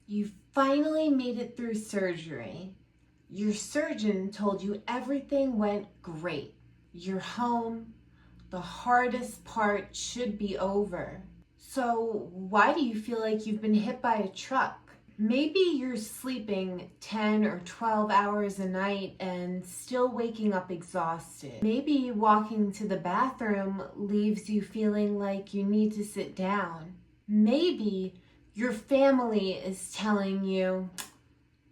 You finally made it through surgery. Your surgeon told you everything went great. You're home. The hardest part should be over. So why do you feel like you've been hit by a truck? Maybe you're sleeping 10 or 12 hours a night and still waking up exhausted. Maybe walking to the bathroom leaves you feeling like you need to sit down. Maybe your family is telling you,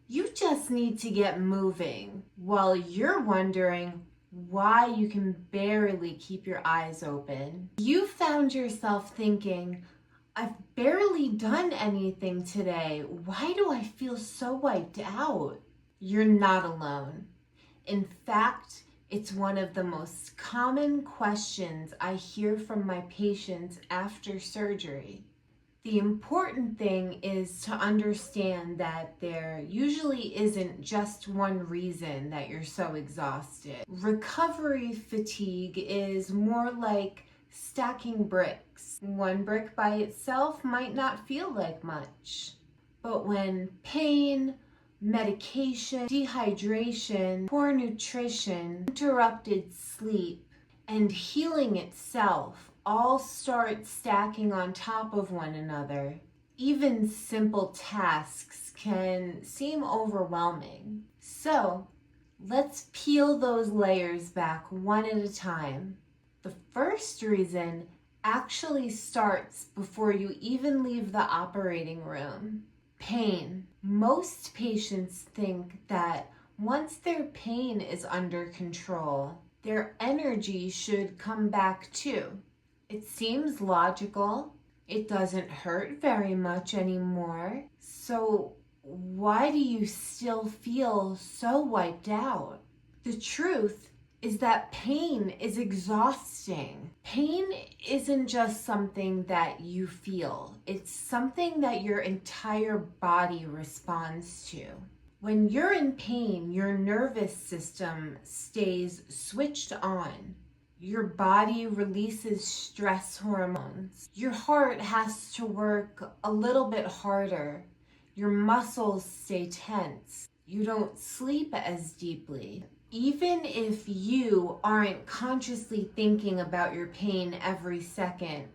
you just need to get moving, while you're wondering why you can barely keep your eyes open. You found yourself thinking, I've barely done anything today. Why do I feel so wiped out? You're not alone. In fact, it's one of the most common questions I hear from my patients after surgery. The important thing is to understand that there usually isn't just one reason that you're so exhausted. Recovery fatigue is more like stacking bricks. One brick by itself might not feel like much, but when pain, medication, dehydration, poor nutrition, interrupted sleep, and healing itself all start stacking on top of one another, even simple tasks can seem overwhelming. So let's peel those layers back one at a time. The first reason actually starts before you even leave the operating room. Pain. Most patients think that once their pain is under control, their energy should come back too. It seems logical. It doesn't hurt very much anymore. So why do you still feel so wiped out? The truth is that pain is exhausting. Pain isn't just something that you feel. It's something that your entire body responds to. When you're in pain, your nervous system stays switched on. Your body releases stress hormones. Your heart has to work a little bit harder. Your muscles stay tense. You don't sleep as deeply. Even if you aren't consciously thinking about your pain every second,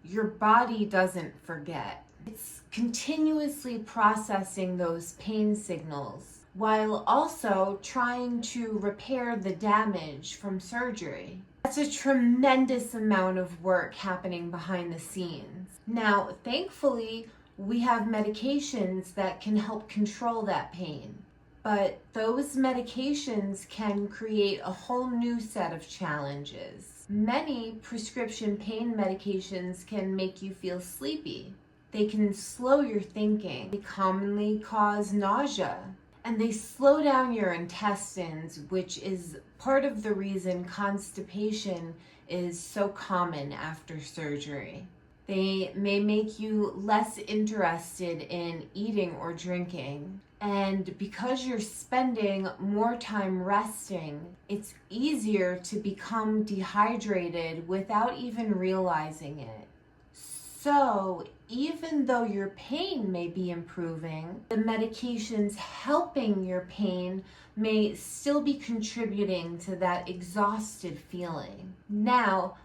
your body doesn't forget. It's continuously processing those pain signals while also trying to repair the damage from surgery. That's a tremendous amount of work happening behind the scenes. Now, thankfully, we have medications that can help control that pain. But those medications can create a whole new set of challenges. Many prescription pain medications can make you feel sleepy. They can slow your thinking. They commonly cause nausea. And they slow down your intestines, which is part of the reason constipation is so common after surgery. They may make you less interested in eating or drinking. And because you're spending more time resting, it's easier to become dehydrated without even realizing it. So even though your pain may be improving, the medications helping your pain may still be contributing to that exhausted feeling. Now,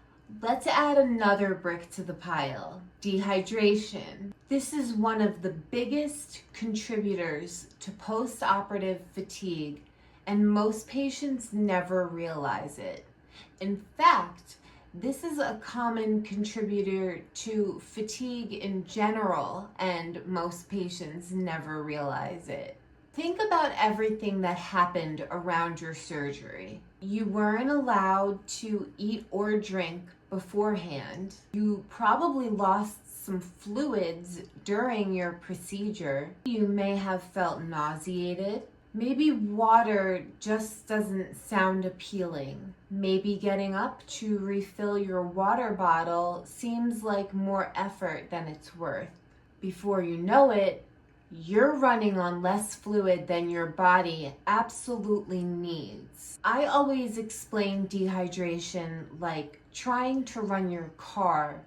let's add another brick to the pile: dehydration. This is one of the biggest contributors to post-operative fatigue, and most patients never realize it. In fact, this is a common contributor to fatigue in general, and most patients never realize it. Think about everything that happened around your surgery. You weren't allowed to eat or drink beforehand. You probably lost some fluids during your procedure. You may have felt nauseated. Maybe water just doesn't sound appealing. Maybe getting up to refill your water bottle seems like more effort than it's worth. Before you know it, you're running on less fluid than your body absolutely needs. I always explain dehydration like trying to run your car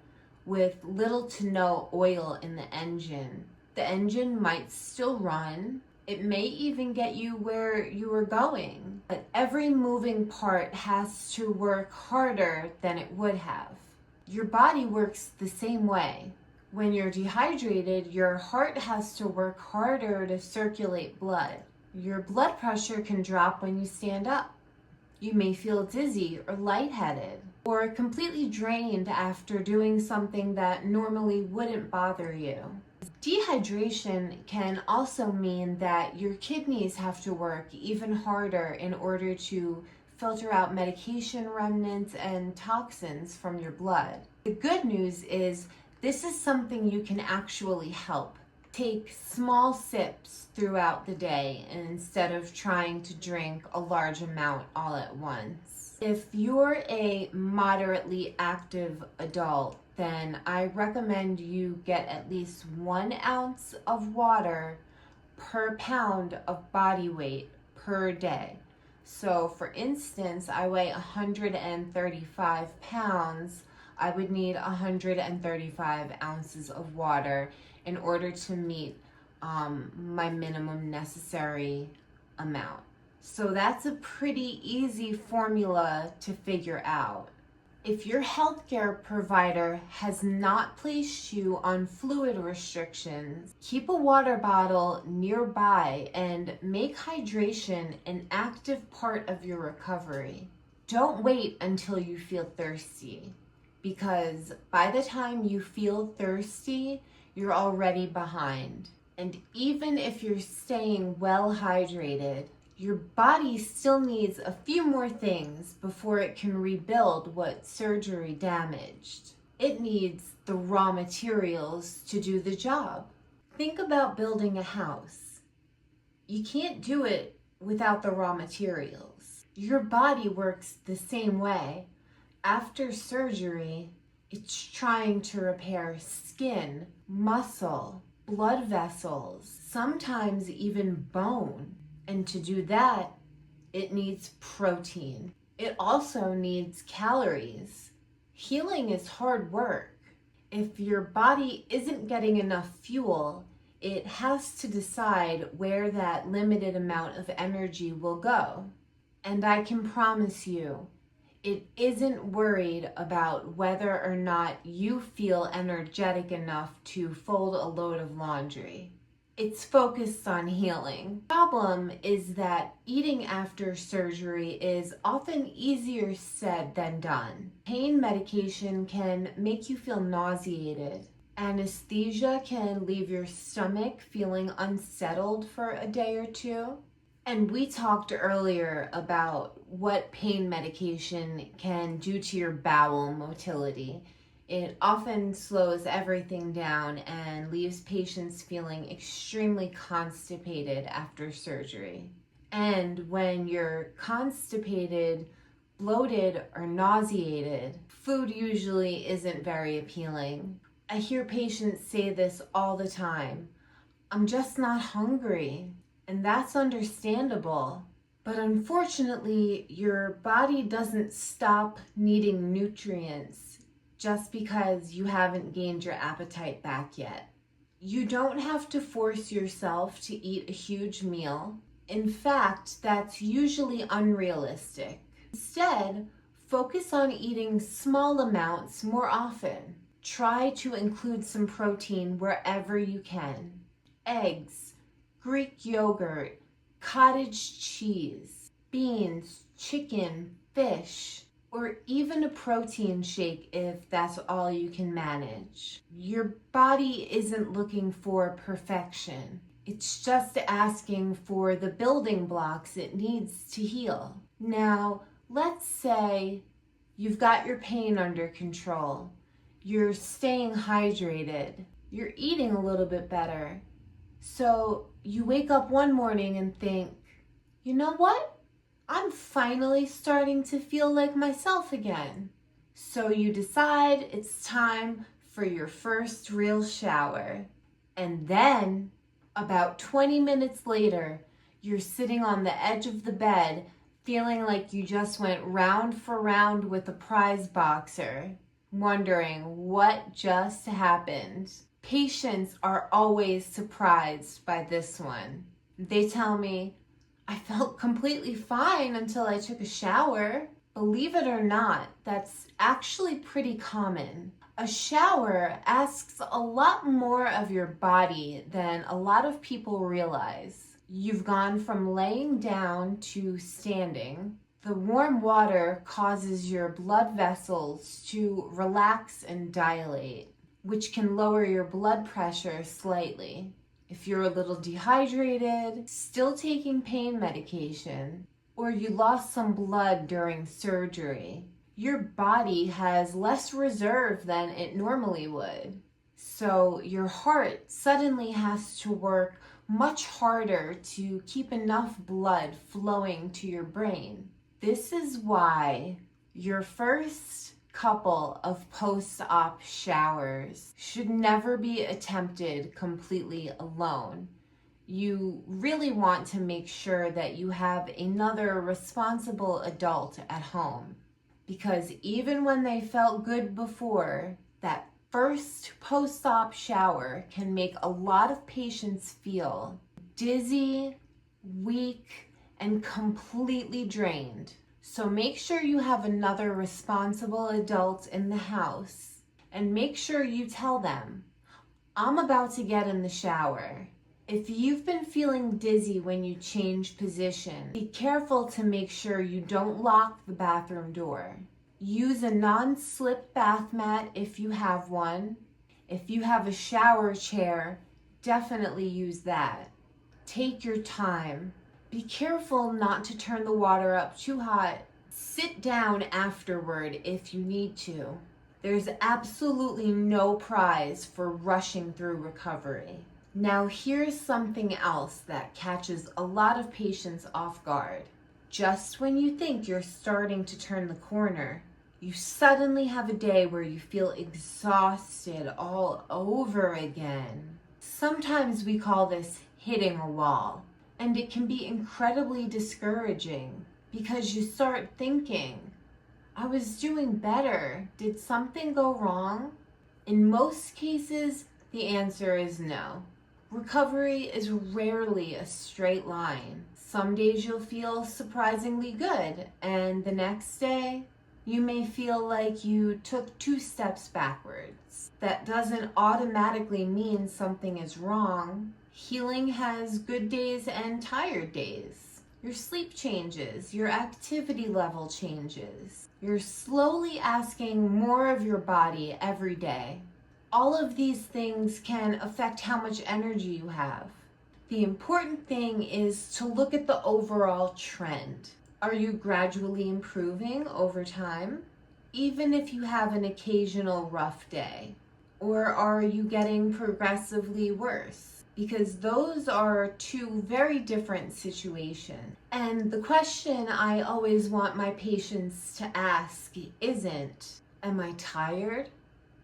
with little to no oil in the engine. The engine might still run. It may even get you where you were going. But every moving part has to work harder than it would have. Your body works the same way. When you're dehydrated, your heart has to work harder to circulate blood. Your blood pressure can drop when you stand up. You may feel dizzy or lightheaded, or completely drained after doing something that normally wouldn't bother you. Dehydration can also mean that your kidneys have to work even harder in order to filter out medication remnants and toxins from your blood. The good news is this is something you can actually help. Take small sips throughout the day instead of trying to drink a large amount all at once. If you're a moderately active adult, then I recommend you get at least 1 ounce of water per pound of body weight per day. So for instance, I weigh 135 pounds. I would need 135 ounces of water in order to meet my minimum necessary amount. So that's a pretty easy formula to figure out. If your healthcare provider has not placed you on fluid restrictions, keep a water bottle nearby and make hydration an active part of your recovery. Don't wait until you feel thirsty, because by the time you feel thirsty, you're already behind. And even if you're staying well hydrated, your body still needs a few more things before it can rebuild what surgery damaged. It needs the raw materials to do the job. Think about building a house. You can't do it without the raw materials. Your body works the same way. After surgery, it's trying to repair skin, muscle, blood vessels, sometimes even bone. And to do that, it needs protein. It also needs calories. Healing is hard work. If your body isn't getting enough fuel, it has to decide where that limited amount of energy will go. And I can promise you, it isn't worried about whether or not you feel energetic enough to fold a load of laundry. It's focused on healing. The problem is that eating after surgery is often easier said than done. Pain medication can make you feel nauseated. Anesthesia can leave your stomach feeling unsettled for a day or two. And we talked earlier about what pain medication can do to your bowel motility. It often slows everything down and leaves patients feeling extremely constipated after surgery. And when you're constipated, bloated, or nauseated, food usually isn't very appealing. I hear patients say this all the time. I'm just not hungry. And that's understandable. But unfortunately, your body doesn't stop needing nutrients just because you haven't gained your appetite back yet. You don't have to force yourself to eat a huge meal. In fact, that's usually unrealistic. Instead, focus on eating small amounts more often. Try to include some protein wherever you can. Eggs, Greek yogurt, cottage cheese, beans, chicken, fish, or even a protein shake if that's all you can manage. Your body isn't looking for perfection. It's just asking for the building blocks it needs to heal. Now, let's say you've got your pain under control. You're staying hydrated. You're eating a little bit better. So you wake up one morning and think, you know what? I'm finally starting to feel like myself again. So you decide it's time for your first real shower. And then, about 20 minutes later, you're sitting on the edge of the bed, feeling like you just went round for round with a prize boxer, wondering what just happened. Patients are always surprised by this one. They tell me, I felt completely fine until I took a shower. Believe it or not, that's actually pretty common. A shower asks a lot more of your body than a lot of people realize. You've gone from laying down to standing. The warm water causes your blood vessels to relax and dilate, which can lower your blood pressure slightly. If you're a little dehydrated, still taking pain medication, or you lost some blood during surgery, your body has less reserve than it normally would. So your heart suddenly has to work much harder to keep enough blood flowing to your brain. This is why your first couple of post-op showers should never be attempted completely alone. You really want to make sure that you have another responsible adult at home, because even when they felt good before, that first post-op shower can make a lot of patients feel dizzy, weak, and completely drained. So make sure you have another responsible adult in the house, and make sure you tell them, I'm about to get in the shower. If you've been feeling dizzy when you change position, be careful to make sure you don't lock the bathroom door. Use a non-slip bath mat if you have one. If you have a shower chair, definitely use that. Take your time. Be careful not to turn the water up too hot. Sit down afterward if you need to. There's absolutely no prize for rushing through recovery. Now here's something else that catches a lot of patients off guard. Just when you think you're starting to turn the corner, you suddenly have a day where you feel exhausted all over again. Sometimes we call this hitting a wall, and it can be incredibly discouraging because you start thinking, I was doing better. Did something go wrong? In most cases, the answer is no. Recovery is rarely a straight line. Some days you'll feel surprisingly good, and the next day, you may feel like you took 2 steps backwards. That doesn't automatically mean something is wrong. Healing has good days and tired days. Your sleep changes, your activity level changes. You're slowly asking more of your body every day. All of these things can affect how much energy you have. The important thing is to look at the overall trend. Are you gradually improving over time, even if you have an occasional rough day? Or are you getting progressively worse? Because those are 2 very different situations. And the question I always want my patients to ask isn't, am I tired?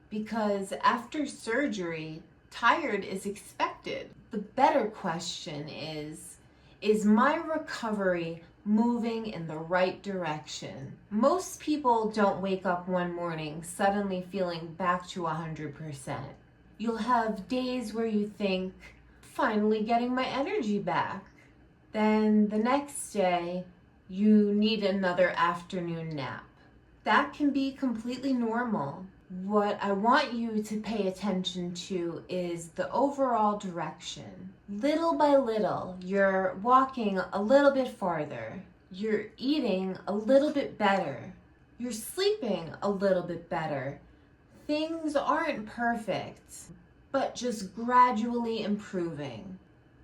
Because after surgery, tired is expected. The better question is my recovery moving in the right direction? Most people don't wake up one morning suddenly feeling back to 100%. You'll have days where you think, finally getting my energy back. Then the next day, you need another afternoon nap. That can be completely normal. What I want you to pay attention to is the overall direction. Little by little, you're walking a little bit farther. You're eating a little bit better. You're sleeping a little bit better. Things aren't perfect, but just gradually improving.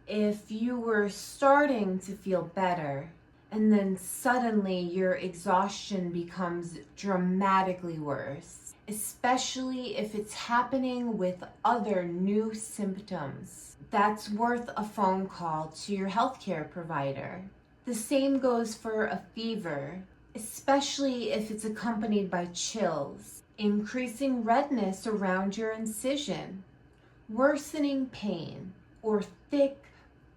If you were starting to feel better, and then suddenly your exhaustion becomes dramatically worse, especially if it's happening with other new symptoms, that's worth a phone call to your healthcare provider. The same goes for a fever, especially if it's accompanied by chills, increasing redness around your incision, worsening pain, or thick,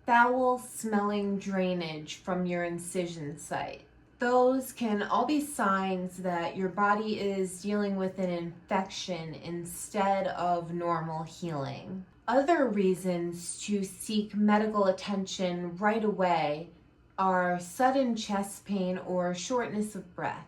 foul-smelling drainage from your incision site. Those can all be signs that your body is dealing with an infection instead of normal healing. Other reasons to seek medical attention right away are sudden chest pain or shortness of breath,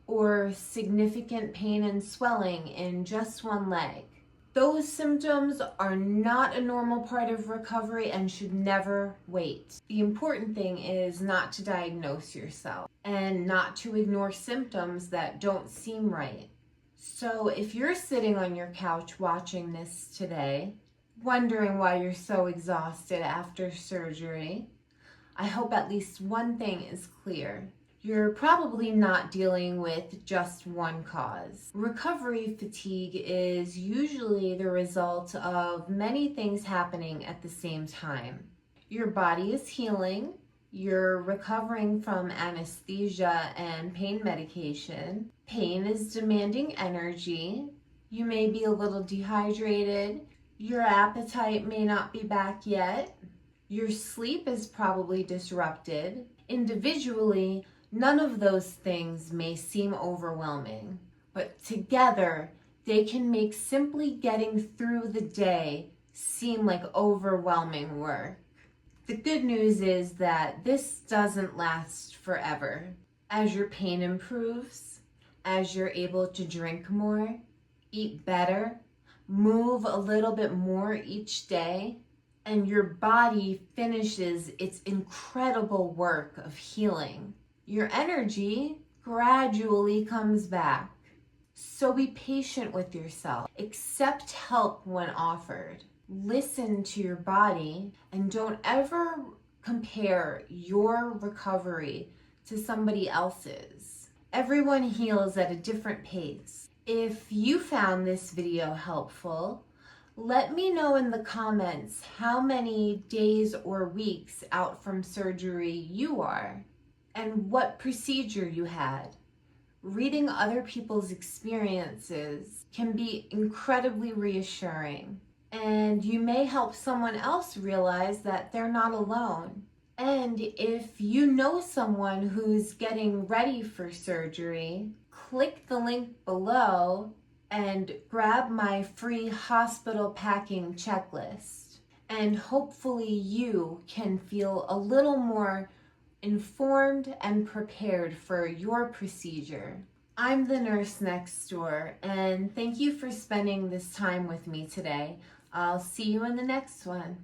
or significant pain and swelling in just one leg. Those symptoms are not a normal part of recovery and should never wait. The important thing is not to diagnose yourself and not to ignore symptoms that don't seem right. So if you're sitting on your couch watching this today, wondering why you're so exhausted after surgery, I hope at least one thing is clear. You're probably not dealing with just one cause. Recovery fatigue is usually the result of many things happening at the same time. Your body is healing, you're recovering from anesthesia and pain medication, pain is demanding energy, you may be a little dehydrated, your appetite may not be back yet, your sleep is probably disrupted. Individually, none of those things may seem overwhelming, but together they can make simply getting through the day seem like overwhelming work. The good news is that this doesn't last forever. As your pain improves, as you're able to drink more, eat better, move a little bit more each day, and your body finishes its incredible work of healing, your energy gradually comes back. So be patient with yourself. Accept help when offered. Listen to your body and don't ever compare your recovery to somebody else's. Everyone heals at a different pace. If you found this video helpful, let me know in the comments how many days or weeks out from surgery you are and what procedure you had. Reading other people's experiences can be incredibly reassuring, and you may help someone else realize that they're not alone. And if you know someone who's getting ready for surgery, click the link below and grab my free hospital packing checklist. And hopefully you can feel a little more informed and prepared for your procedure. I'm the nurse next door, and thank you for spending this time with me today. I'll see you in the next one.